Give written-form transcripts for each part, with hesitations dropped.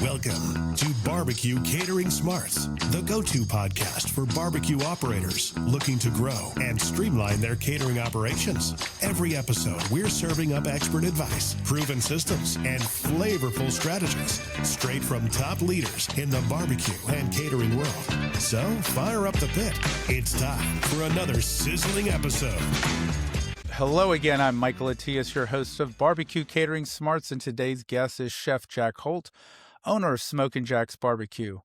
Welcome to Barbecue Catering Smarts, the go-to podcast for barbecue operators looking to grow and streamline their catering operations. Every episode, we're serving up expert advice, proven systems, and flavorful strategies straight from top leaders in the barbecue and catering world. So fire up the pit. It's time for another sizzling episode. Hello again, I'm Michael Attias, your host of Barbecue Catering Smarts, and today's guest is Chef Jack Holt, owner of Smokin Jack's Barbecue.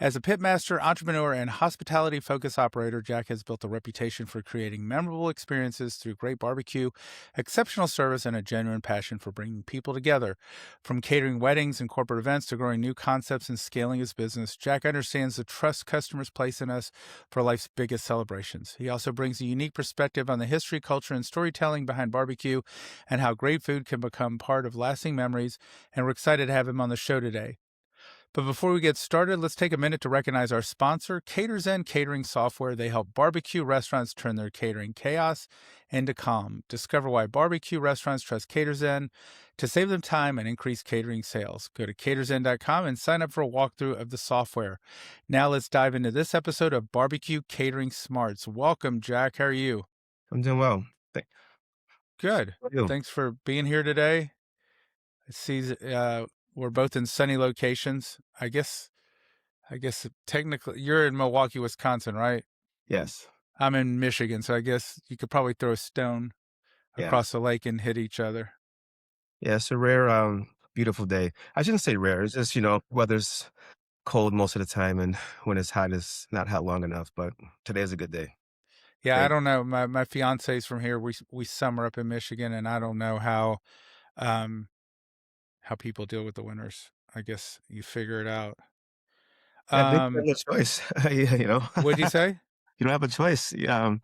As a pitmaster, entrepreneur, and hospitality-focused operator, Jack has built a reputation for creating memorable experiences through great barbecue, exceptional service, and a genuine passion for bringing people together. From catering weddings and corporate events to growing new concepts and scaling his business, Jack understands the trust customers place in us for life's biggest celebrations. He also brings a unique perspective on the history, culture, and storytelling behind barbecue and how great food can become part of lasting memories, and we're excited to have him on the show today. But before we get started, let's take a minute to recognize our sponsor, CaterZen Catering Software. They help barbecue restaurants turn their catering chaos into calm. Discover why barbecue restaurants trust CaterZen to save them time and increase catering sales. Go to caterzen.com and sign up for a walkthrough of the software. Now let's dive into this episode of Barbecue Catering Smarts. Welcome, Jack. How are you? I'm doing well. Good. How are you? Thanks for being here today. I see we're both in sunny locations. I guess technically you're in Milwaukee, Wisconsin, right? Yes. I'm in Michigan, so I guess you could probably throw a stone across the lake and hit each other. Yeah, it's a rare, beautiful day. I shouldn't say rare. It's just, weather's cold most of the time, and when it's hot, it's not hot long enough. But today's a good day. Yeah, Great. I don't know. My fiance's from here. We summer up in Michigan, and I don't know how people deal with the winters. I guess you figure it out. I think you have no choice. What'd you say? You don't have a choice. Yeah,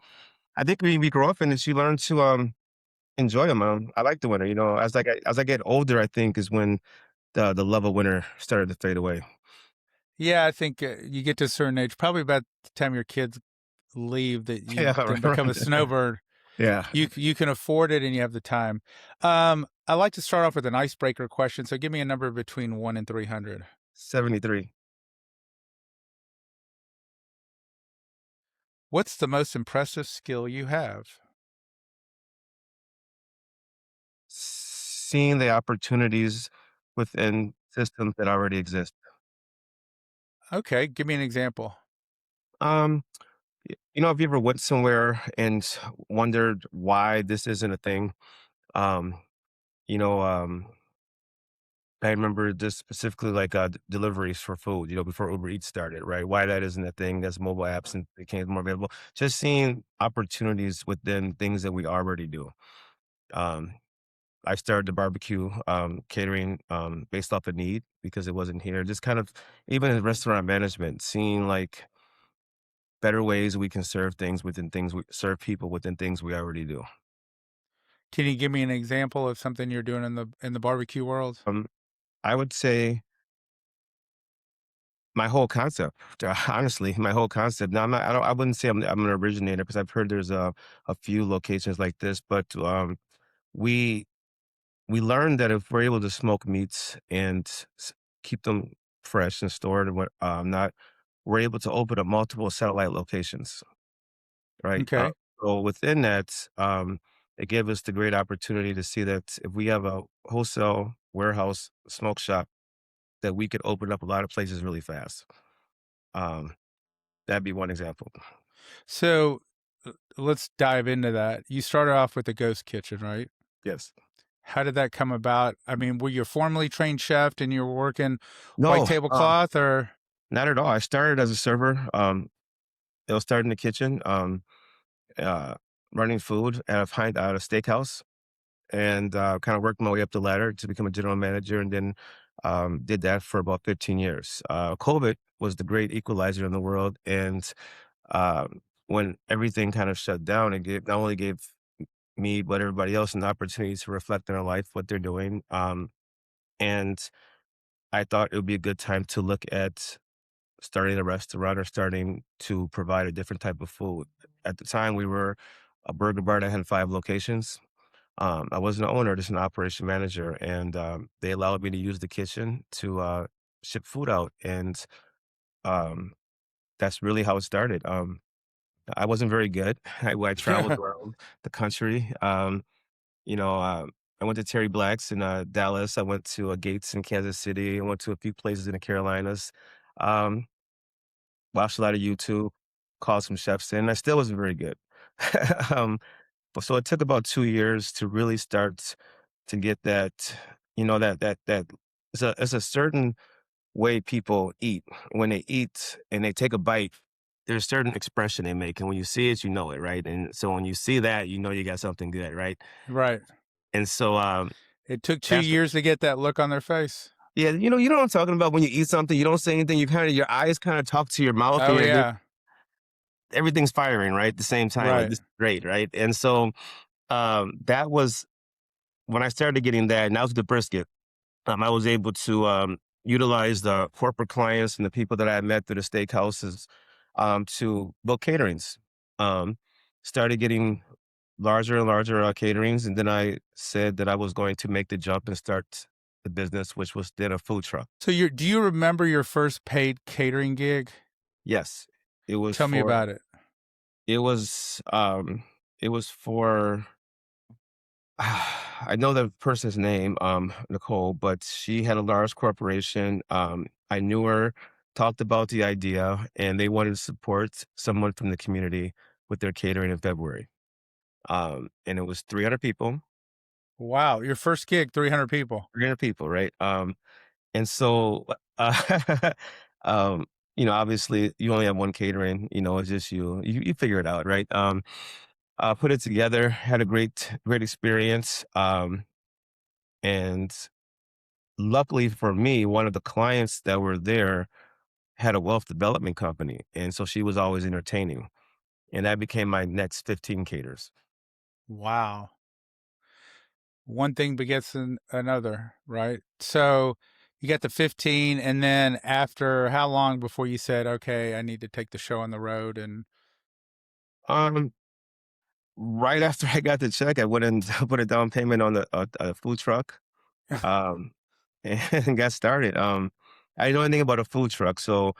I think we grow up in this, you learn to enjoy them. I like the winter. As I get older, I think is when the love of winter started to fade away. Yeah, I think you get to a certain age, probably about the time your kids leave, that you Yeah, can become a right. snowbird. Yeah. You can afford it and you have the time. I like to start off with an icebreaker question. So give me a number between 1 and 300. 73. What's the most impressive skill you have? Seeing the opportunities within systems that already exist. Okay, give me an example. Um, if you ever went somewhere and wondered why this isn't a thing, um, you know, um, I remember this specifically like deliveries for food, before Uber Eats started, right? Why that isn't a thing as mobile apps and became more available. Just seeing opportunities within things that we already do. Um, I started the barbecue catering based off of need because it wasn't here. Just kind of even in restaurant management, seeing like better ways we can serve things within things we serve people within things we already do. Can you give me an example of something you're doing in the barbecue world? I would say my whole concept, honestly, my whole concept. Now, I wouldn't say I'm an originator because I've heard there's a few locations like this, but we we learned that if we're able to smoke meats and keep them fresh and stored and not, we're able to open up multiple satellite locations, right? Okay. So within that, it gave us the great opportunity to see that if we have a wholesale warehouse smoke shop, that we could open up a lot of places really fast. Um, that'd be one example. So let's dive into that. You started off with a ghost kitchen, right? Yes. How did that come about? I mean, were you a formally trained chef and you were working white No, tablecloth, or? not at all. I started as a server. It was started in the kitchen, uh, running food at at a steakhouse, and kind of worked my way up the ladder to become a general manager, and then did that for about 15 years. COVID was the great equalizer in the world, and when everything kind of shut down, not only gave me but everybody else an opportunity to reflect on their life, what they're doing, and I thought it would be a good time to look at starting a restaurant or starting to provide a different type of food. At the time, we were a burger bar that had 5 locations. I wasn't an owner, just an operation manager, and they allowed me to use the kitchen to ship food out, and um, that's really how it started. I wasn't very good. I traveled around the country. You know, I went to Terry Black's in Dallas. I went to Gates in Kansas City. I went to a few places in the Carolinas. Um, Watched a lot of YouTube, called some chefs in. I still wasn't very good. um, but so it took about 2 years to really start to get that. That it's a certain way people eat. When they eat and they take a bite, there's a certain expression they make, and when you see it, you know it, right? And so when you see that, you know you got something good, right? Right. And so It took 2 that's years to get that look on their face. yeah, you know what I'm talking about. When you eat something, you don't say anything. You kind of your eyes kind of talk to your mouth, and Oh, yeah. everything's firing right at the same time. Like Right. this is great, right? And so that was when I started getting that, and that was the brisket. I was able to utilize the corporate clients and the people that I had met through the steakhouses to book caterings. Um, Started getting larger and larger caterings, and then I said that I was going to make the jump and start the business, which was then a food truck. So do you remember your first paid catering gig? Yes, it was Tell me for about it. it was um it was for I know the person's name, Nicole, but she had a large corporation. I knew her, talked about the idea, and they wanted to support someone from the community with their catering in February. And it was 300 people, Wow, your first gig, 300 people. 300 people, right? And so, uh, um, obviously you only have one catering, it's just you figure it out, right? Put it together, had a great experience. And luckily for me, one of the clients that were there had a wealth development company. And so she was always entertaining. And that became my next 15 caters. Wow. One thing begets another, right? So you got the 15, and then after how long before you said, okay, I need to take the show on the road? And Um, right after I got the check, I went and put a down payment on a food truck, um, and got started. I didn't know anything about a food truck, so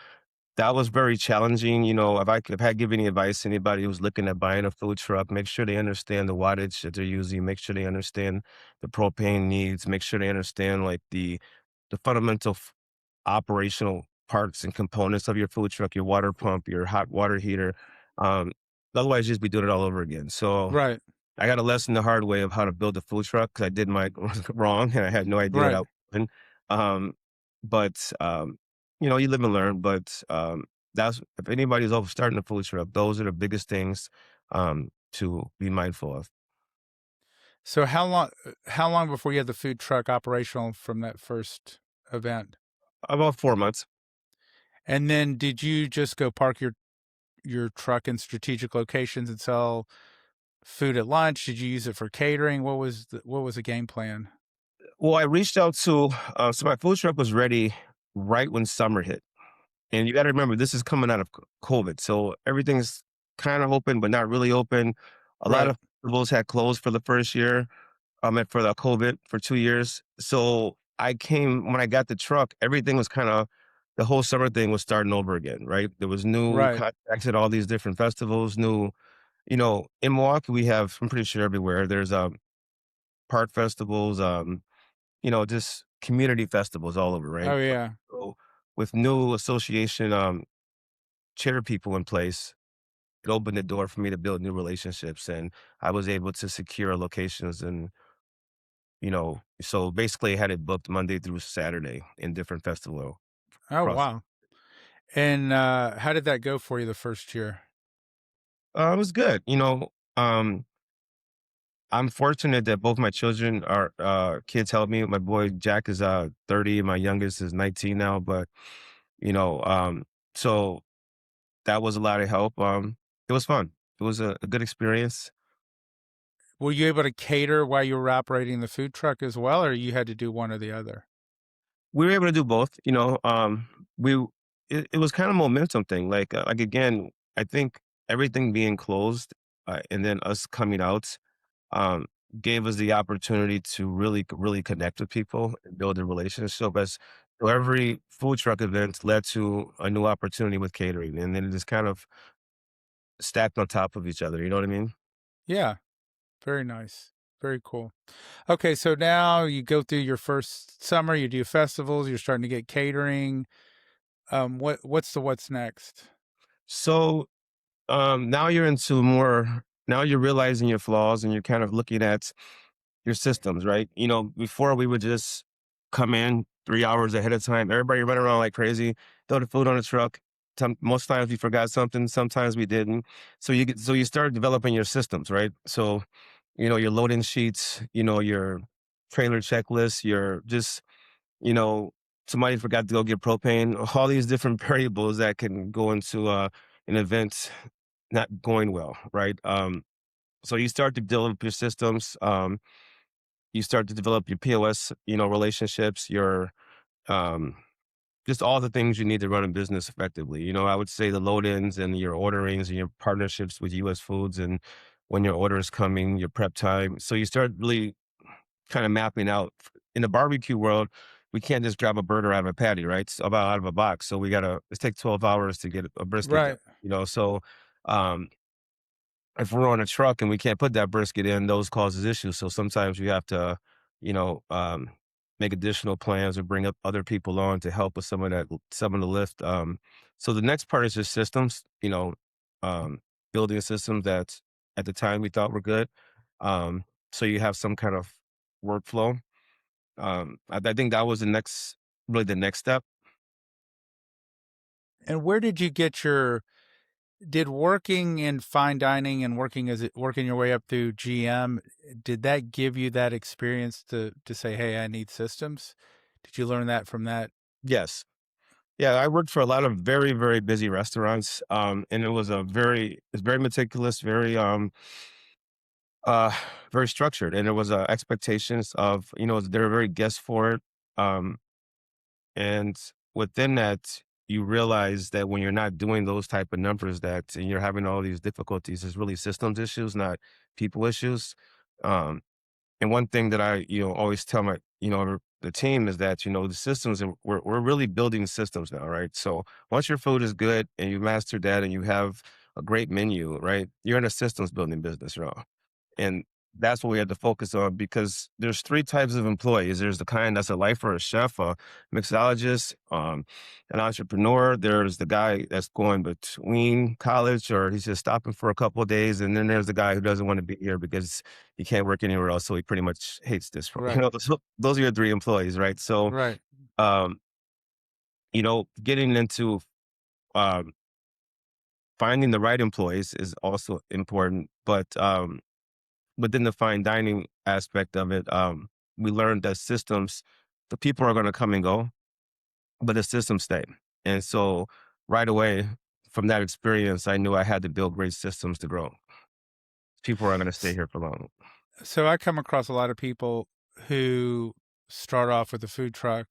that was very challenging. If I had give any advice to anybody who's looking at buying a food truck, make sure they understand the wattage that they're using, make sure they understand the propane needs, make sure they understand like the fundamental operational parts and components of your food truck, your water pump, your hot water heater. Um, Otherwise, you just be doing it all over again. So right, I got a lesson the hard way of how to build a food truck because I did my wrong and I had no idea what I right. was doing. Um, but you live and learn. But that's if anybody's over starting a food truck, those are the biggest things to be mindful of. So how long before you had the food truck operational from that first event? About 4 months. And then did you just go park your truck in strategic locations and sell food at lunch? Did you use it for catering? What was the game plan? Well, I reached out to so my food truck was ready right when summer hit. And you got to remember, this is coming out of COVID. So everything's kind of open, but not really open. A lot Right, of festivals had closed for the first year, and for the COVID for 2 years. So when I got the truck, everything was the whole summer thing was starting over again, right? There was new right. contacts at all these different festivals, in Milwaukee, I'm pretty sure everywhere, there's park festivals, just community festivals all over, right? Oh yeah. So with new association chair people in place, it opened the door for me to build new relationships, and I was able to secure locations. And so basically I had it booked Monday through Saturday in different festival Oh across. wow. And how did that go for you the first year? It was good. Um, I'm fortunate that both my children are kids help me. My boy Jack is 30, my youngest is 19 now, but you know, um, so that was a lot of help. It was fun. It was a good experience. Were you able to cater while you were operating the food truck as well, or you had to do one or the other? We were able to do both. We it was kind of momentum thing. Like again, I think everything being closed and then us coming out um, gave us the opportunity to really connect with people and build a relationship. So every food truck event led to a new opportunity with catering, and then it just kind of stacked on top of each other. You know what I mean? Yeah, very nice. Very cool. Okay, so now you go through your first summer, you do festivals, you're starting to get catering. What's next? So now you're into more. Now you're realizing your flaws, and you're kind of looking at your systems, right? Before we would just come in 3 hours ahead of time. Everybody running around like crazy, throw the food on the truck. Most times we forgot something, sometimes we didn't. So you start developing your systems, right? So, your loading sheets, your trailer checklist, your just, you know, somebody forgot to go get propane, all these different variables that can go into an event not going well, right? So you start to develop your systems. You start to develop your POS, relationships, your um, just all the things you need to run a business effectively. I would say the load-ins and your orderings and your partnerships with U.S. Foods and when your order is coming, your prep time. So you start really kind of mapping out. In the barbecue world, we can't just grab a burger out of a patty, right? It's about out of a box. So it takes 12 hours to get a brisket done, Right. so um, if we're on a truck and we can't put that brisket in, those causes issues. So sometimes we have to, you know, um, make additional plans or bring up other people on to help with some of the lift. So the next part is just systems, building systems that at the time we thought were good. So you have some kind of workflow. I think that was really the next step. And where did you get your did working in fine dining and working your way up through GM, did that give you that experience to say, "Hey, I need systems"? Did you learn that from that? Yes. Yeah, I worked for a lot of very, very busy restaurants, and it's very meticulous, uh, very structured, and there was expectations of, they were very guest forward, um, and within that, you realize that when you're not doing those type of numbers, that and you're having all these difficulties, it's really systems issues, not people issues. Um, and one thing that I, always tell the team is that, the systems, and we're really building systems now, right? So once your food is good and you mastered that and you have a great menu, right? You're in a systems building business, right? And that's what we had to focus on because there's three types of employees. There's the kind that's a lifer, a chef, a mixologist, an entrepreneur. There's the guy that's going between college or he's just stopping for a couple of days. And then there's the guy who doesn't want to be here because he can't work anywhere else. So he pretty much hates this. Right. Those are your three employees, right? So, Right. um, getting into um, finding the right employees is also important. But within the fine dining aspect of it, we learned that the people are going to come and go, but the systems stay. And so right away from that experience, I knew I had to build great systems to grow. People are going to stay S here for long. so I come across a lot of people who start off with a food truck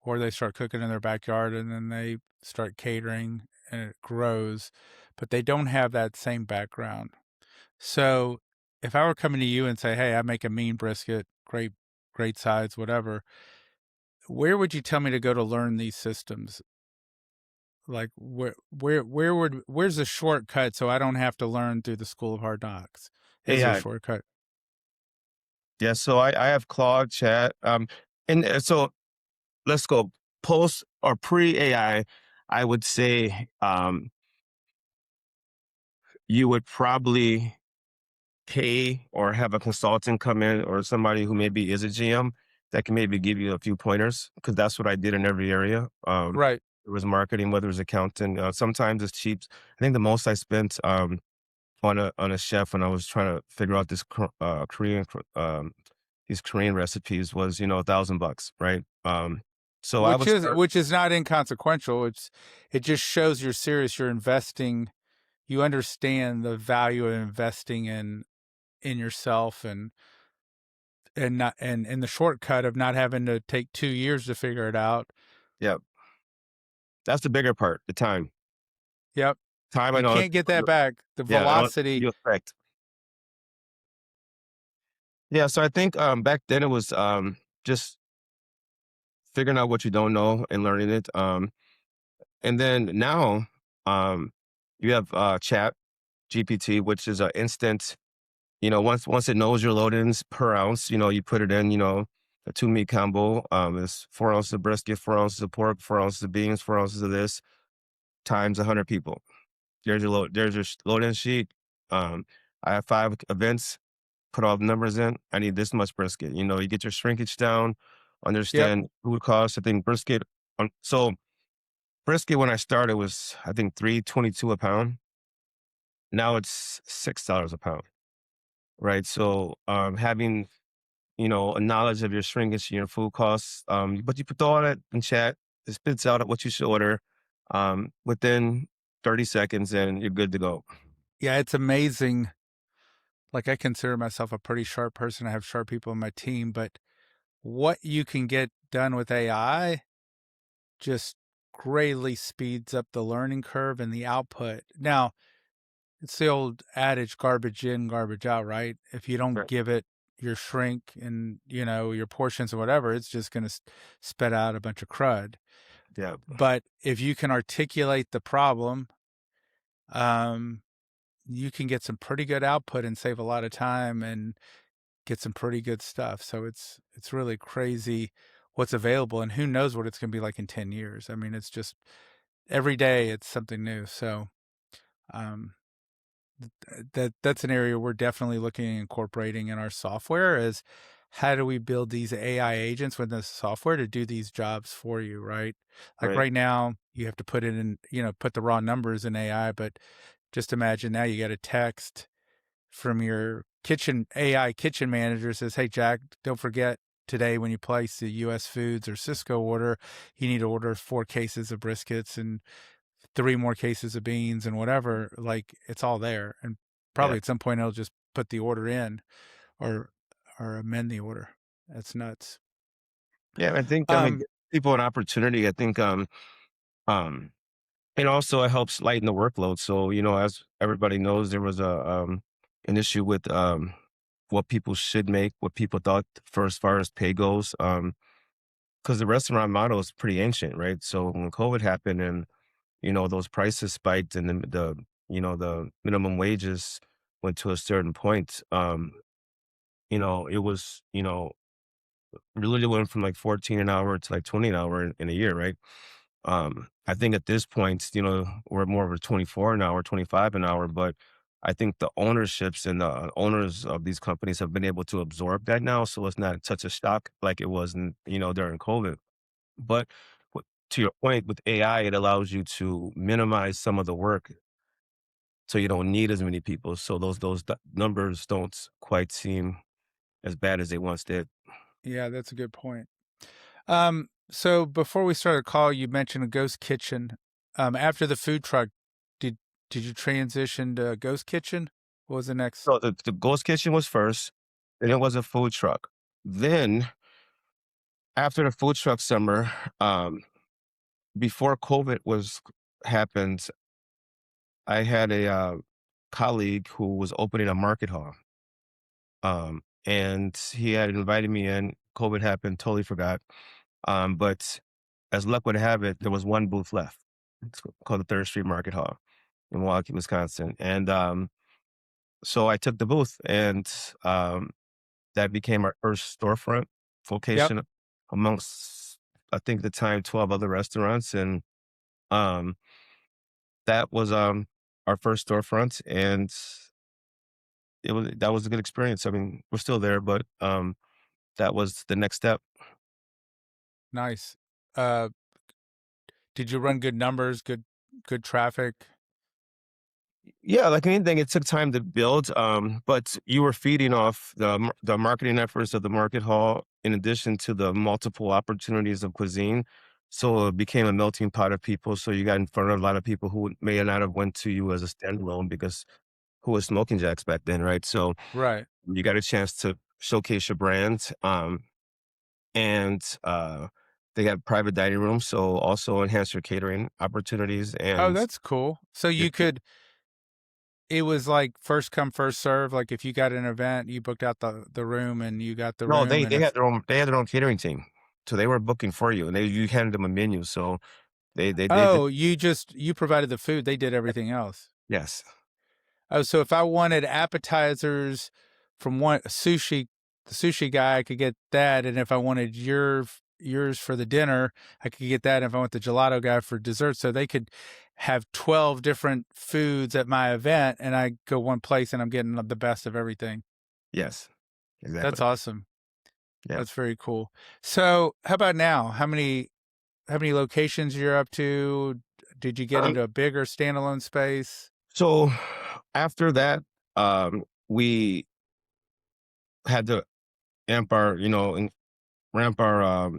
or they start cooking in their backyard and then they start catering and it grows, but they don't have that same background. So if I were coming to you and say, "Hey, I make a mean brisket, great sides, whatever," where would you tell me to go to learn these systems? Like where's the shortcut so I don't have to learn through the school of hard knocks? Is there a AI. shortcut? Yeah. So I have Claude chat. So let's go post or pre AI. I would say, you would probably pay or have a consultant come in or somebody who maybe is a GM that can maybe give you a few pointers because that's what I did in every area. Right. It was marketing, whether it was accounting. Sometimes it's cheap. I think the most I spent on a chef when I was trying to figure out these Korean recipes was $1,000, right? So I would start. Which is not inconsequential. It just shows you're serious, you're investing, you understand the value of investing in yourself and not and the shortcut of not having to take 2 years to figure it out. Yeah, that's the bigger part. The time, Yep. time. I You know. can't get that back. The Yeah, I know what velocity. you expect. Yeah, so I think back then it was just figuring out what you don't know and learning it. And then now, um, you have Chat GPT, which is an instant. Once it knows your load-ins per ounce, you put it in. A two meat combo is 4 ounces of brisket, 4 ounces of pork, 4 ounces of beans, 4 ounces of this times 100 people. There's your load. There's your load-in sheet. I have 5 events. Put all the numbers in. I need this much brisket. You get your shrinkage down. Yep. Understand food costs. I think brisket. So brisket when I started was I think 3.22 a pound. Now it's $6 a pound. Right. So having a knowledge of your shrinkage and your food costs, but you put all that in chat. It spits out what you should order within 30 seconds, and you're good to go. Yeah, it's amazing. Like, I consider myself a pretty sharp person. I have sharp people on my team, but what you can get done with AI just greatly speeds up the learning curve and the output. Now, it's the old adage, garbage in, garbage out, right? If you don't Right. give it your shrink and, your portions or whatever, it's just going to spit out a bunch of crud. Yeah. But if you can articulate the problem, um, you can get some pretty good output and save a lot of time and get some pretty good stuff. So it's really crazy what's available, and who knows what it's going to be like in 10 years. I mean, it's just every day it's something new. So um, that's an area we're definitely looking at incorporating in our software is how do we build these AI agents with the software to do these jobs for you, right? Like Right. right now you have to put it in, put the raw numbers in AI, but just imagine now you got a text from your AI kitchen manager says, "Hey Jack, don't forget today when you place the US Foods or Cisco order, you need to order 4 cases of briskets and 3 more cases of beans and whatever." Like, it's all there, and Yeah. probably at some point it'll just put the order in or amend the order. That's nuts. Yeah. I mean, Um, people an opportunity. I think um and also it helps lighten the workload. So, as everybody knows, there was an issue with what people should make, what people thought for as far as pay goes. Because the restaurant model is pretty ancient, right? So when COVID happened and those prices spiked and the minimum wages went to a certain point, it was really went from like 14 an hour to like 20 an hour in a year, right? I think at this point, we're more of a 24 an hour, 25 an hour, but I think the ownerships and the owners of these companies have been able to absorb that now. So it's not such a shock like it was during COVID. But to your point with AI, it allows you to minimize some of the work so you don't need as many people. So those numbers don't quite seem as bad as they once did. yeah, that's a good point. So before we started the call, you mentioned a ghost kitchen. After the food truck, did you transition to a ghost kitchen? What was the next? So the ghost kitchen was first, then it was a food truck. Then after the food truck summer, before COVID was happened, I had a colleague who was opening a market hall. And he had invited me in. COVID happened, totally forgot. But as luck would have it, there was one booth left. It's called the Third Street Market Hall in Milwaukee, Wisconsin. And so I took the booth, and that became our first storefront Yep. location amongst, I think, at the time, 12 other restaurants. And um, that was our first storefront, and that was a good experience. I mean, we're still there, but that was the next step. Nice. Uh, did you run good numbers, good traffic? Yeah, like anything, it took time to build, but you were feeding off the marketing efforts of the market hall in addition to the multiple opportunities of cuisine. So it became a melting pot of people. So you got in front of a lot of people who may not have went to you as a standalone because who was Smoking Jacks back then, right? So Right. you got a chance to showcase your brand, and they got private dining rooms, so also enhance your catering opportunities Oh, and that's cool. So your you could it was like first come, first serve. Like if you got an event, you booked out the room and you got the no, room they and they if had their own catering team. So they were booking for you, and you handed them a menu. So they did. Oh, you provided the food, they did everything else. Yes. Oh, so if I wanted appetizers from one sushi, the sushi guy, I could get that, and if I wanted yours for the dinner, I could get that. And if I want the gelato guy for dessert, so they could have 12 different foods at my event, and I go one place and I'm getting the best of everything. Yes. That's Exactly. awesome. Yeah. That's very cool. So, how about now? How many locations you're up to? Did you get Um, into a bigger standalone space? so after that, we had to amp our, and ramp our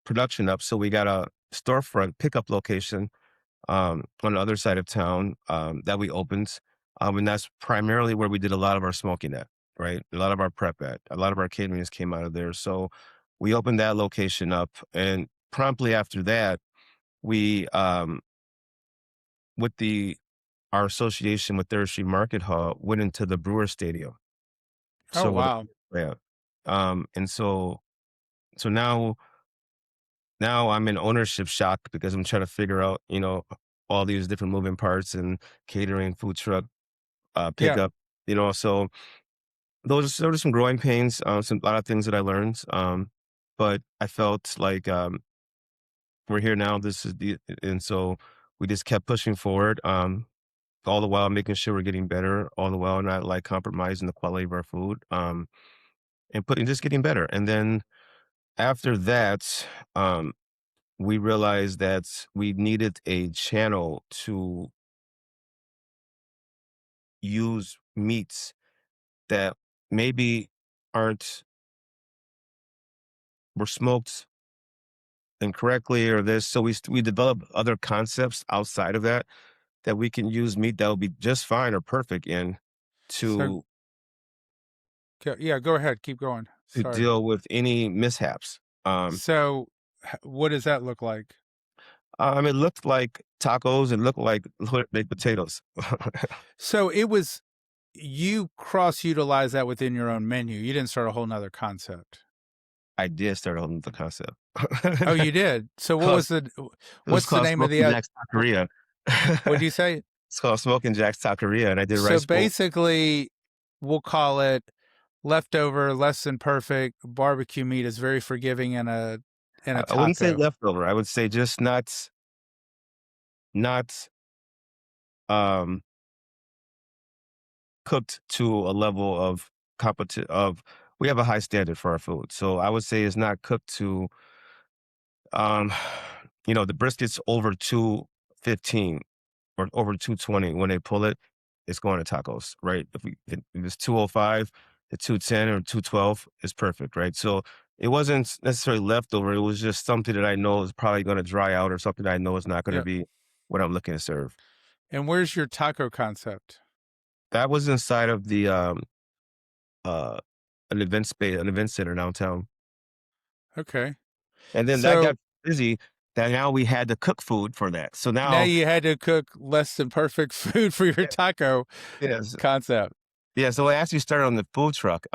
production up. So we got a storefront pickup location on the other side of town that we opened. And that's primarily where we did a lot of our smoking at, right? A lot of our prep at, a lot of our caterings came out of there. So we opened that location up. And promptly after that, we, with our association with Third Street Market Hall, went into the Brewer Stadium. Oh, So, wow. yeah. And so now I'm in ownership shock because I'm trying to figure out, all these different moving parts and catering, food truck, Yeah. pickup, so those are some growing pains, a lot of things that I learned. But I felt like, we're here now. And so we just kept pushing forward, all the while making sure we're getting better, all the while not like compromising the quality of our food, and just getting better. And then after that, we realized that we needed a channel to use meats that maybe aren't were smoked incorrectly or this. So we developed other concepts outside of that we can use meat that will be just fine or perfect in So, to yeah, go ahead. Keep going. to Sorry. deal with any mishaps. So, what does that look like? It looked like tacos. It looked like baked potatoes. So it was you cross utilize that within your own menu. You didn't start a whole nother concept. I did start a whole new concept. Oh, you did. So Called It was what's the called name of Smokin the Jack's Taqueria. what do you say? It's called Smokin Jack's Taqueria, and I did So rice bowl. basically, we'll call it leftover, less than perfect barbecue meat is very forgiving in a I wouldn't say taco. leftover. I would say just not um, cooked to a level of competi of we have a high standard for our food. So I would say it's not cooked to, um, the brisket's over 215 or over 220 when they pull it, it's going to tacos, right? If it's 205 to 210 or 212 is perfect, right? So it wasn't necessarily leftover. It was just something that I know is probably going to dry out or something I know is not going to Yeah. be what I'm looking to serve. And where's your taco concept? That was inside of the uh an event center downtown. Okay. And then that So got busy that now we had to cook food for that. So now now, you had to cook less than perfect food for your yeah, taco yes. concept. Yeah, so I actually started on the food truck,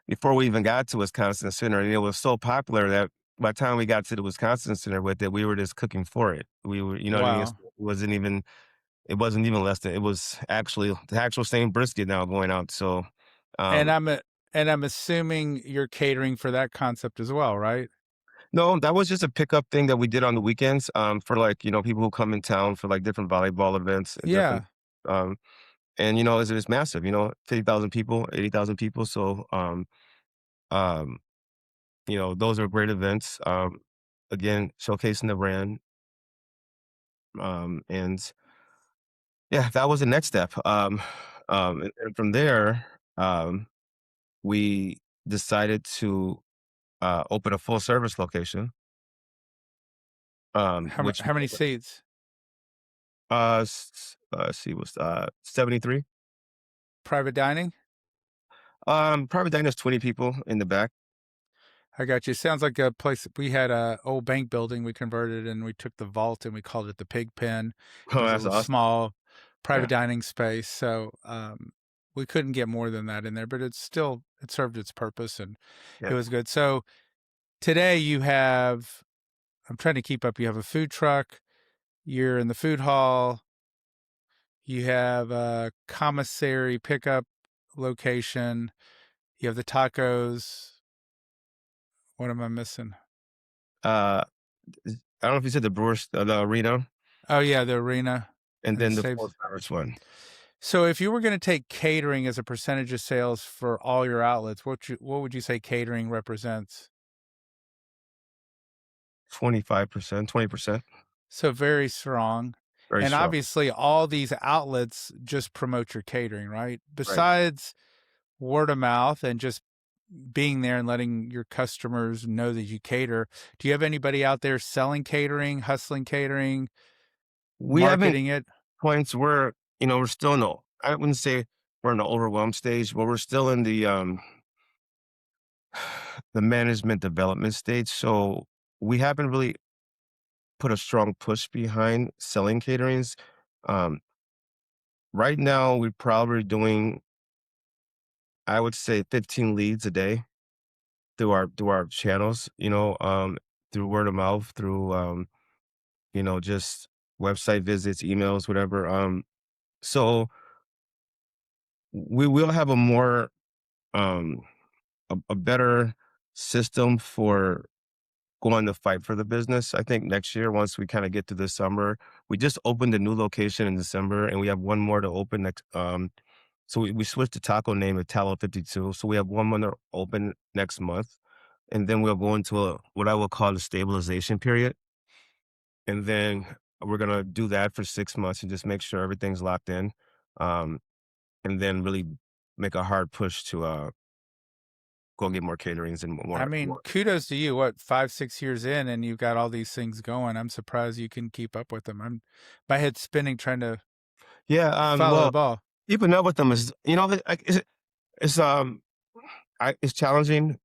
before we even got to Wisconsin Center, and it was so popular that by the time we got to the Wisconsin Center with it, we were just cooking for it. We were, you know what I mean? Wow. It wasn't even less than it was actually the actual same brisket now going out. So, And um, I'm assuming you're catering for that concept as well, right? no, that was just a pickup thing that we did on the weekends, for like, people who come in town for like different volleyball events and different, Yeah. um, and it's massive, 50,000 people, 80,000 people. So, um, those are great events. Again, showcasing the brand. And yeah, that was the next step. And from there, we decided to open a full service location, which How many seats? let's see, was 73. Private dining? Private dining is 20 people in the back. I got you. Sounds like a place we had a old bank building we converted and we took the vault and we called it the pig pen. It Oh, was a that's little awesome. small private Yeah, dining space. So we couldn't get more than that in there, but it served its purpose and it yeah. was good. So today you have, I'm trying to keep up. You have a food truck, you're in the food hall, you have a commissary pickup location, you have the tacos. What am I missing? Uh, I don't know if you said the Brewers, the arena, Oh yeah, the arena and and the then the saves. Fort Myers one. So if you were going to take catering as a percentage of sales for all your outlets, what would you say catering represents? 25%, 20%. So very strong. Very And strong. obviously all these outlets just promote your catering, right? Right. Besides word of mouth and just being there and letting your customers know that you cater, do you have anybody out there selling catering, hustling catering, We haven't marketing it? points where, we're still in the, I wouldn't say we're in the overwhelmed stage, but we're still in the management development stage. So we haven't really put a strong push behind selling caterings. Um, right now, we're probably doing, I would say, 15 leads a day through our channels. Through word of mouth, through just website visits, emails, whatever. So we will have a more um, a better system for going to fight for the business. I think next year, once we kind of get to the summer, we just opened a new location in December, and we have one more to open next. So we switched the taco name to Tallow 52. So we have one more to open next month, and then we'll go into what I will call a stabilization period, and then we're gonna do that for 6 months and just make sure everything's locked in, um, and then really make a hard push to go get more caterings and I more. mean, kudos to you. What, 5, 6 years in, and you've got all these things going. I'm surprised you can keep up with them. My head's spinning trying to Yeah. follow the Well, ball. keeping up with them is, it's it's challenging.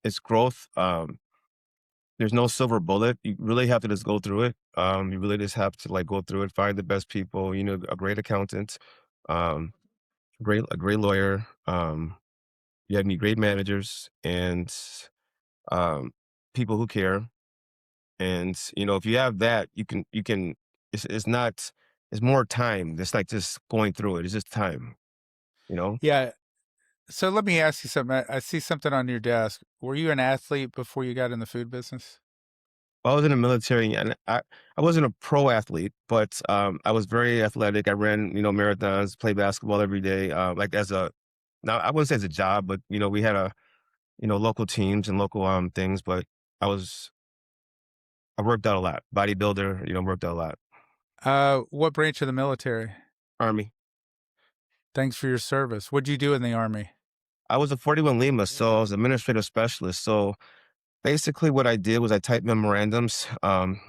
It's growth. There's no silver bullet. You really have to just go through it. You really just have to like go through it, find the best people. A great accountant, um, a great lawyer. You have to meet great managers and um, people who care. And if you have that, you can. It's not. It's more time. It's like just going through it. It's just time. You know. Yeah. So let me ask you something. I see something on your desk. Were you an athlete before you got in the food business? I was in the military, and I wasn't a pro athlete, but I was very athletic. I ran, marathons, played basketball every day. Like now I wouldn't say as a job, but we had local teams and local things. But I worked out a lot. Bodybuilder, worked out a lot. What branch of the military? Army. Thanks for your service. What'd you do in the Army? I was a 41 Lima, so I was administrative specialist. So basically, what I did was I typed memorandums, and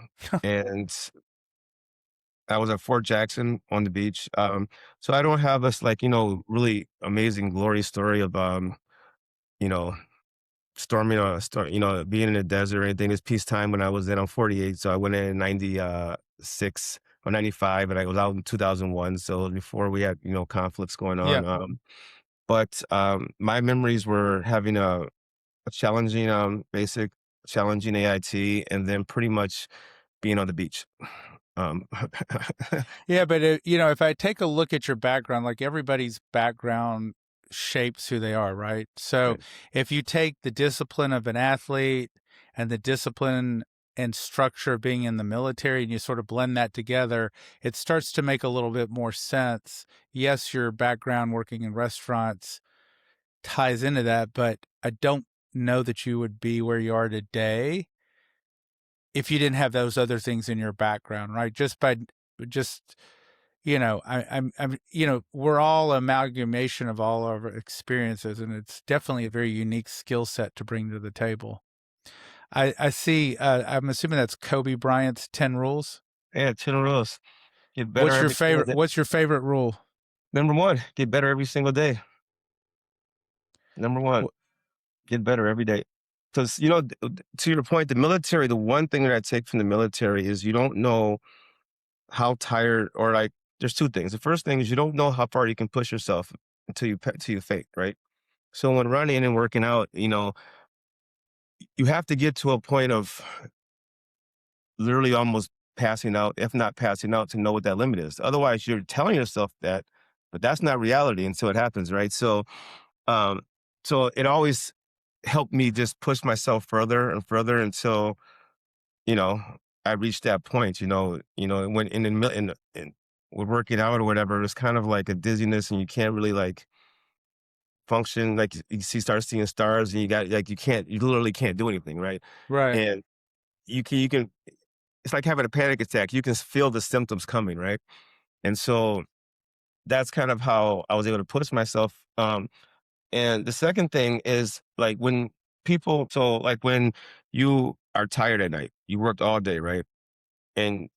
I was at Fort Jackson on the beach. So I don't have this like, really amazing glory story of, you know, being in the desert or anything. It's peacetime when I was in. I'm 48. So I went in 96 or 95 and I was out in 2001. So before we had, conflicts going Yeah. on. But my memories were having a challenging, challenging AIT and then pretty much being on the beach. Um, Yeah, but if I take a look at your background, like everybody's background shapes who they are, right? So right. if you take the discipline of an athlete and the discipline and structure of being in the military and you sort of blend that together, it starts to make a little bit more sense. Yes, your background working in restaurants ties into that, but I don't know that you would be where you are today if you didn't have those other things in your background, right? Just we're all amalgamation of all our experiences, and it's definitely a very unique skill set to bring to the table. I see. I'm assuming that's Kobe Bryant's 10 rules. Yeah, 10 rules. Get better every single day. What's your favorite rule? Number one, get better every single day. Number one, Wh- get better every day. Because, to your point, the military, the one thing that I take from the military is you don't know how tired or like, there's two things. The first thing is you don't know how far you can push yourself until you faint, right? So when running and working out, you have to get to a point of literally almost passing out, if not passing out, to know what that limit is. Otherwise, you're telling yourself that, but that's not reality until it happens, right? Um, so it always helped me just push myself further and further until you know I reached that point. When in with working out or whatever, it's kind of like a dizziness, and you can't really like function. Like start seeing stars, and you literally can't do anything, right? Right. And you can it's like having a panic attack. You can feel the symptoms coming, right? And so that's kind of how I was able to push myself. And the second thing is like when you are tired at night, you worked all day, right? And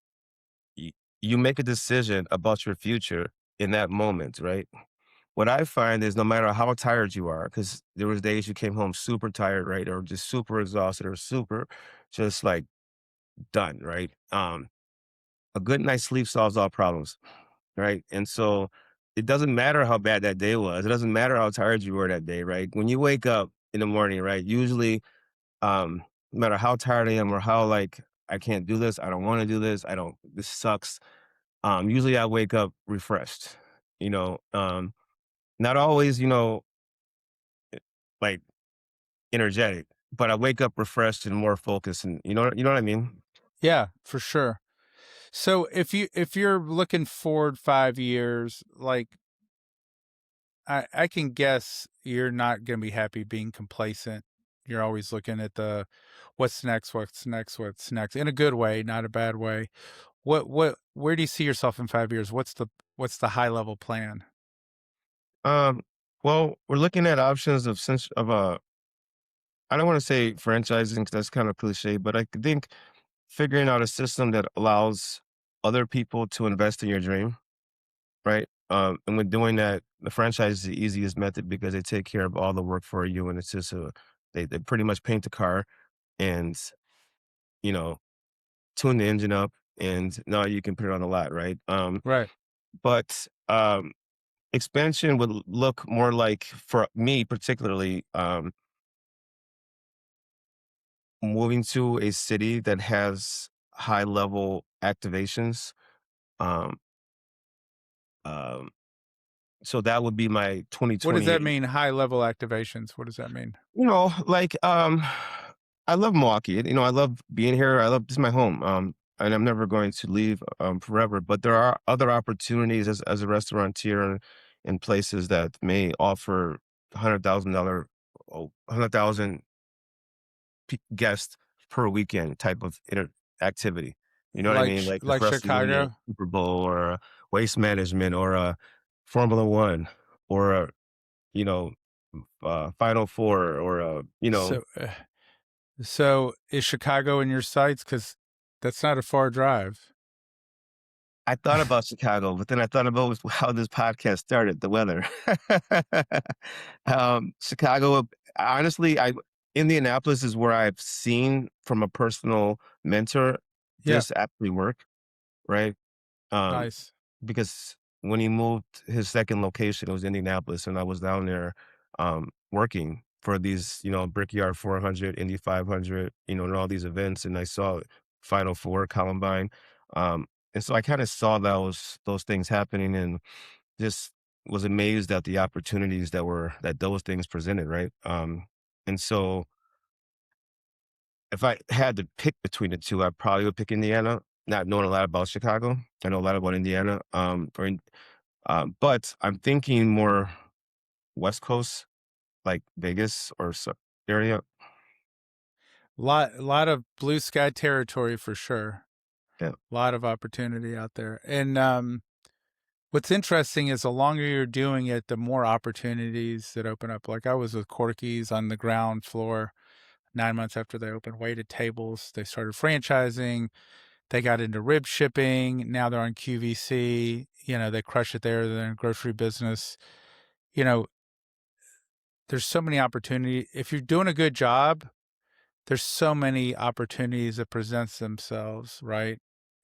you, you make a decision about your future in that moment, right? What I find is no matter how tired you are, because there was days you came home super tired, right? Or just super exhausted or super just like done, right? A good night's sleep solves all problems, right? And so it doesn't matter how bad that day was. It doesn't matter how tired you were that day, right? When you wake up in the morning, right? Usually, no matter how tired I am or how like I can't do this, I don't want to do this, this sucks. Usually I wake up refreshed, you know. Not always, like energetic, but I wake up refreshed and more focused and you know what I mean? Yeah, for sure. So if you're looking forward 5 years, like I can guess you're not going to be happy being complacent. You're always looking at the what's next, what's next, what's next, in a good way, not a bad way. Where do you see yourself in 5 years? What's the high level plan? Um, well, we're looking at options of I don't want to say franchising because that's kind of cliche, but I think figuring out a system that allows other people to invest in your dream, right? And when doing that, the franchise is the easiest method because they take care of all the work for you, and it's just they pretty much paint the car and you know tune the engine up, and now you can put it on the lot, right? Right. But expansion would look more like for me particularly. Moving to a city that has high level activations. Um, um, so that would be my What does that 2028. mean? High level activations. What does that mean? Like I love Milwaukee. I love being here. This is my home. And I'm never going to leave forever. But there are other opportunities as a restaurateur in places that may offer $100,000, 100,000 guests per weekend type of activity. You know what I mean? Like the Like for us to win a Chicago. Super Bowl or a waste management or a Formula One or a you know Final Four or So so is Chicago in your sights? Because that's not a far drive. I thought about Chicago, but then I thought about how this podcast started, the weather. Chicago, honestly, Indianapolis is where I've seen from a personal mentor Yeah. this actually work, right? Um, Nice. because when he moved his second location, it was Indianapolis, and I was down there working for these, Brickyard 400, Indy 500, and all these events, and I saw Final Four, Columbine, and so I kind of saw those things happening, and just was amazed at the opportunities that those things presented, right? And so if I had to pick between the two, I probably would pick Indiana. Not knowing a lot about Chicago, I know a lot about Indiana. But I'm thinking more West Coast, like Vegas or area. Lot of blue sky territory for sure. Yeah. Lot of opportunity out there. And what's interesting is the longer you're doing it, the more opportunities that open up. Like I was with Corky's on the ground floor 9 months after they opened, waited tables. They started franchising. They got into rib shipping. Now they're on QVC. They crush it there. They're in grocery business. You know, there's so many opportunities. If you're doing a good job, there's so many opportunities that presents themselves, right?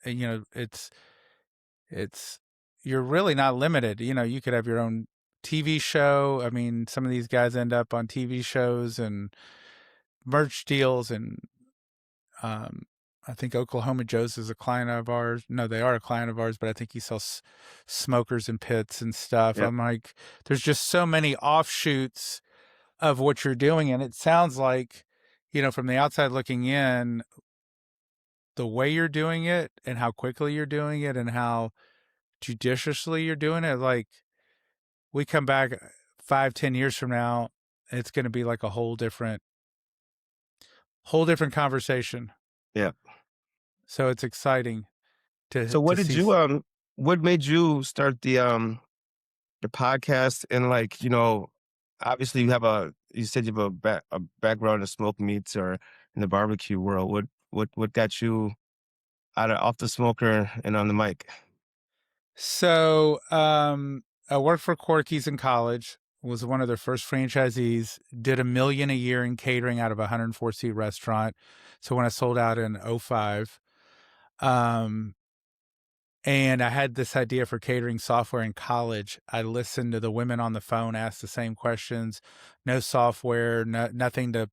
And it's you're really not limited. You could have your own TV show. I mean, some of these guys end up on TV shows and merch deals, and I think Oklahoma Joe's is a client of ours. No, they are a client of ours, but I think he sells smokers and pits and stuff. Yep. I'm like, there's just so many offshoots of what you're doing. And it sounds like, from the outside looking in, the way you're doing it and how quickly you're doing it and how judiciously you're doing it, like we come back 5-10 years from now, it's going to be like a whole different conversation. Yeah. So it's exciting So to see. what made you start the podcast? And like, obviously you said you have a background in smoked meats or in the barbecue world. What got you off the smoker and on the mic? So I worked for Corky's in college, was one of their first franchisees, did $1 million a year in catering out of a 104-seat restaurant. So when I sold out in '05, and I had this idea for catering software in college. I listened to the women on the phone ask the same questions. No software, nothing to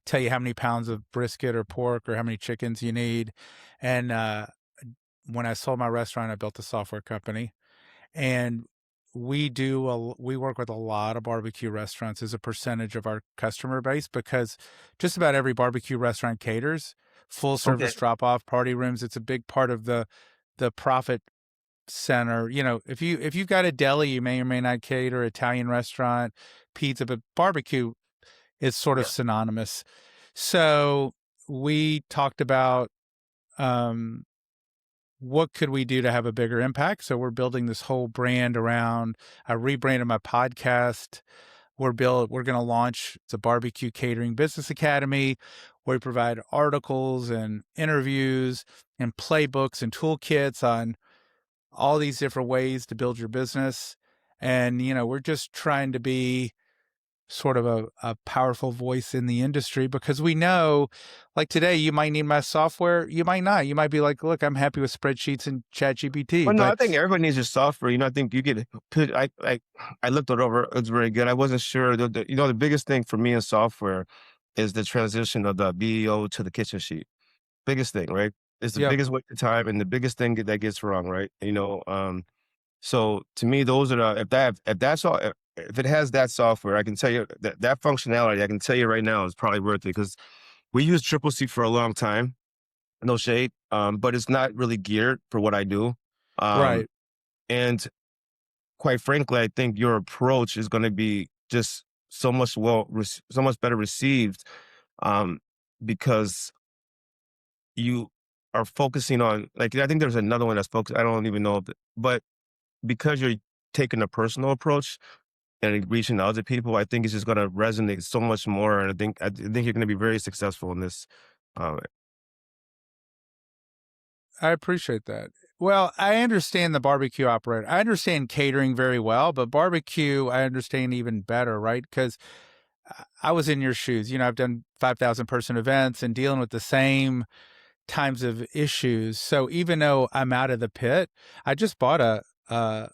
tell you how many pounds of brisket or pork or how many chickens you need. And when I sold my restaurant, I built a software company. And we work with a lot of barbecue restaurants as a percentage of our customer base, because just about every barbecue restaurant caters full Okay. service drop off party rooms. It's a big part of the profit center. If you've got a deli, you may or may not cater, Italian restaurant, pizza, but barbecue is sort of Yeah. synonymous. So we talked about what could we do to have a bigger impact. So we're building this whole brand around. I rebranded my podcast. We're going to launch the Barbecue Catering Business Academy, where we provide articles and interviews and playbooks and toolkits on all these different ways to build your business. And, we're just trying to be sort of a powerful voice in the industry, because we know, like today, you might need my software. You might not. You might be like, look, I'm happy with spreadsheets and ChatGPT, Well, no, I but think everybody needs your software. I think you get I looked it over. It's very good. I wasn't sure. The biggest thing for me in software is the transition of the BEO to the kitchen sheet. Biggest thing, right? It's the yep. biggest waste of time and the biggest thing that gets wrong, right? So to me, those are if that's all, if it has that software, I can tell you that functionality, I can tell you right now is probably worth it, because we use Triple C for a long time. No shade. But it's not really geared for what I do. Right. And quite frankly, I think your approach is going to be just so much better received, because you are focusing on, like, I think there's another one that's focused. I don't even know, but because you're taking a personal approach and reaching out to people, I think it's just going to resonate so much more. And I think you're going to be very successful in this. Uh, I appreciate that. Well, I understand the barbecue operator. I understand catering very well, but barbecue, I understand even better, right? Because I was in your shoes. I've done 5,000 person events and dealing with the same times of issues. So even though I'm out of the pit, I just bought an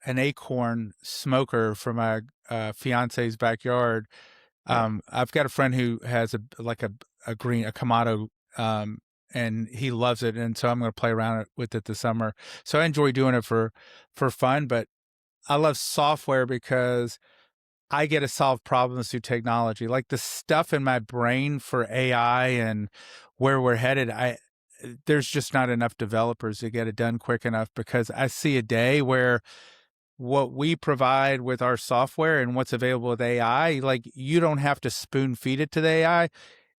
acorn smoker for my fiance's backyard. yeah. I've got a friend who has a green, a Kamado, and he loves it. And so I'm going to play around with it this summer. So I enjoy doing it for fun, but I love software because I get to solve problems through technology. Like the stuff in my brain for AI and where we're headed, there's just not enough developers to get it done quick enough, because I see a day where what we provide with our software and what's available with AI, like you don't have to spoon feed it to the AI.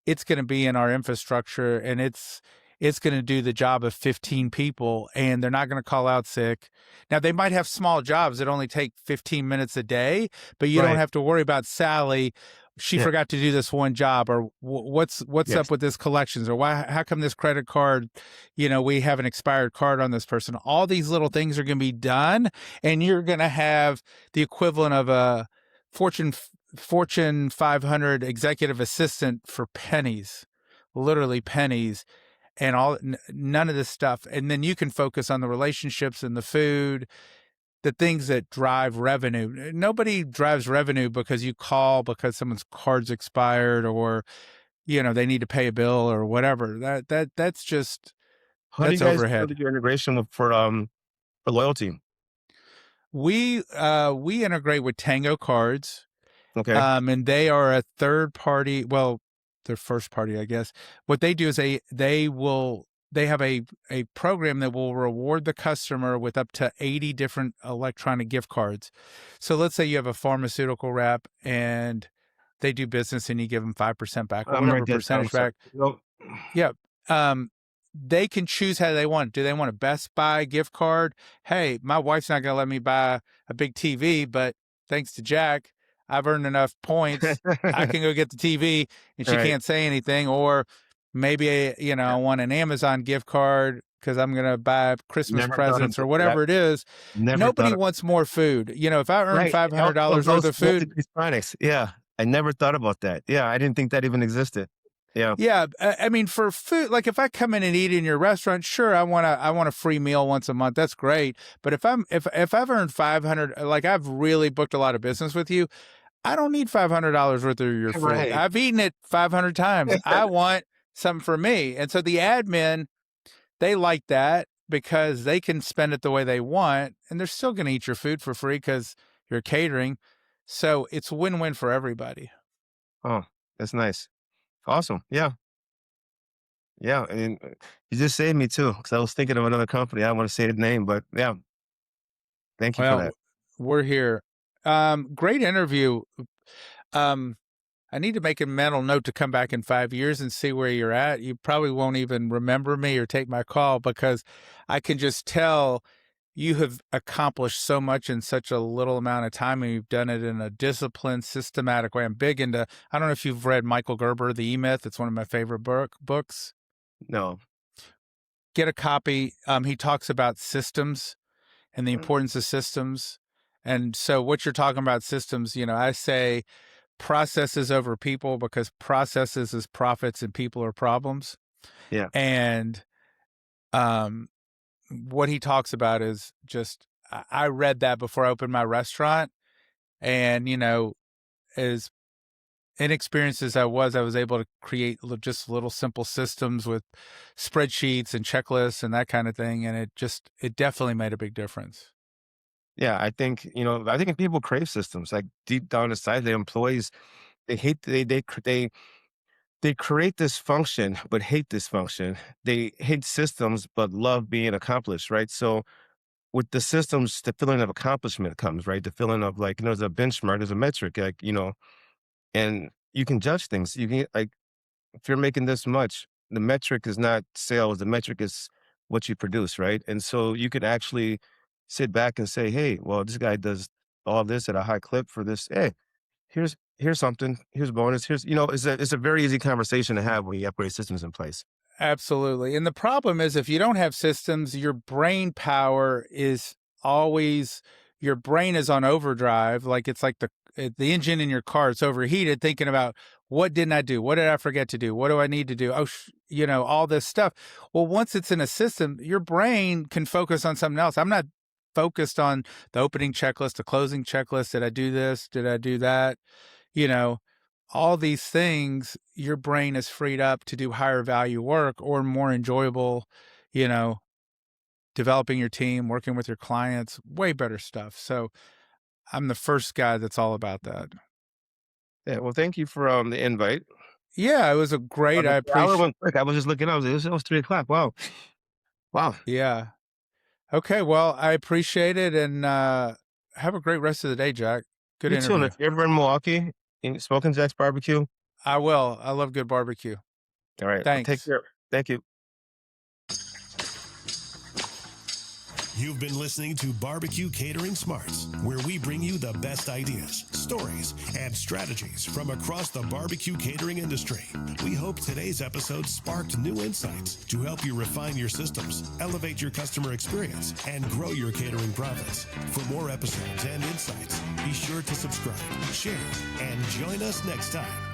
It's going to be in our infrastructure, and it's going to do the job of 15 people, and they're not going to call out sick. Now, they might have small jobs that only take 15 minutes a day, but you don't Right. have to worry about Sally. She Yeah. forgot to do this one job, or what's Yes. up with this collections, or how come this credit card, we have an expired card on this person. All these little things are going to be done, and you're going to have the equivalent of a Fortune 500 executive assistant for pennies, literally pennies, and none of this stuff. And then you can focus on the relationships and the food the things that drive revenue. Nobody drives revenue because you call because someone's card's expired or, they need to pay a bill or whatever. That's just, How do you that's guys overhead. build your integration for loyalty? We integrate with Tango Cards, Okay. and they are a third party. Well, they're first party, I guess. What they do is they have a program that will reward the customer with up to 80 different electronic gift cards. So let's say you have a pharmaceutical rep and they do business and you give them 5% back or I'm whatever right there. percentage back. Yeah. They can choose how they want. Do they want a Best Buy gift card? Hey, my wife's not going to let me buy a big TV, but thanks to Jack, I've earned enough points. I can go get the TV and she Right. can't say anything. Or maybe, I want an Amazon gift card because I'm going to buy Christmas presents or whatever it is. Nobody wants more food. If I earn $500 worth of food. Electronics. Yeah. I never thought about that. Yeah. I didn't think that even existed. Yeah. Yeah. I mean, for food, like if I come in and eat in your restaurant, sure, I want a free meal once a month. That's great. But if I've earned 500, like I've really booked a lot of business with you, I don't need $500 worth of your food. Right. I've eaten it 500 times. I want something for me. And so the admin, they like that because they can spend it the way they want and they're still going to eat your food for free because you're catering. So it's a win-win for everybody. Oh, that's nice. Awesome. Yeah. Yeah. And you just saved me too, because I was thinking of another company. I don't want to say the name, but yeah. Thank you for that. We're here. Great interview. I need to make a mental note to come back in 5 years and see where you're at. You probably won't even remember me or take my call because I can just tell you have accomplished so much in such a little amount of time, and you've done it in a disciplined, systematic way. I'm big into, I don't know if you've read Michael Gerber, The E-Myth. It's one of my favorite books. No. Get a copy. He talks about systems and the importance of systems. And so what you're talking about systems, I say processes over people because processes is profits and people are problems. Yeah. And what he talks about is just, I read that before I opened my restaurant, and, as inexperienced as I was able to create just little simple systems with spreadsheets and checklists and that kind of thing. And it definitely made a big difference. Yeah. I think people crave systems, like deep down inside, the employees, they hate, they create this function, but hate this function. They hate systems, but love being accomplished, right? So with the systems, the feeling of accomplishment comes, right? The feeling of like, there's a benchmark, there's a metric, like, and you can judge things. You can, like, if you're making this much, the metric is not sales, the metric is what you produce, right? And so you could actually sit back and say, hey, well, this guy does all this at a high clip for this. Hey, here's something, here's bonus, it's a very easy conversation to have when you upgrade systems in place. Absolutely. And the problem is if you don't have systems, your brain power is always, your brain is on overdrive. Like it's like the engine in your car, it's overheated thinking about what didn't I do? What did I forget to do? What do I need to do? Oh, all this stuff. Well, once it's in a system, your brain can focus on something else. I'm not focused on the opening checklist, the closing checklist. Did I do this? Did I do that? All these things, your brain is freed up to do higher value work or more enjoyable, developing your team, working with your clients, way better stuff. So I'm the first guy that's all about that. Yeah. Well, thank you for the invite. Yeah, it was a great, I appreciate went quick. I was just looking, it was 3:00. Wow. Wow. Yeah. Okay. Well, I appreciate it. And have a great rest of the day, Jack. Good You interview. too. If you're ever in Milwaukee, in Smokin Jack's Barbecue. I will. I love good barbecue. All right. Thanks. Take care. Thank you. You've been listening to Barbecue Catering Smarts, where we bring you the best ideas, stories, and strategies from across the barbecue catering industry. We hope today's episode sparked new insights to help you refine your systems, elevate your customer experience, and grow your catering profits. For more episodes and insights, be sure to subscribe, share, and join us next time.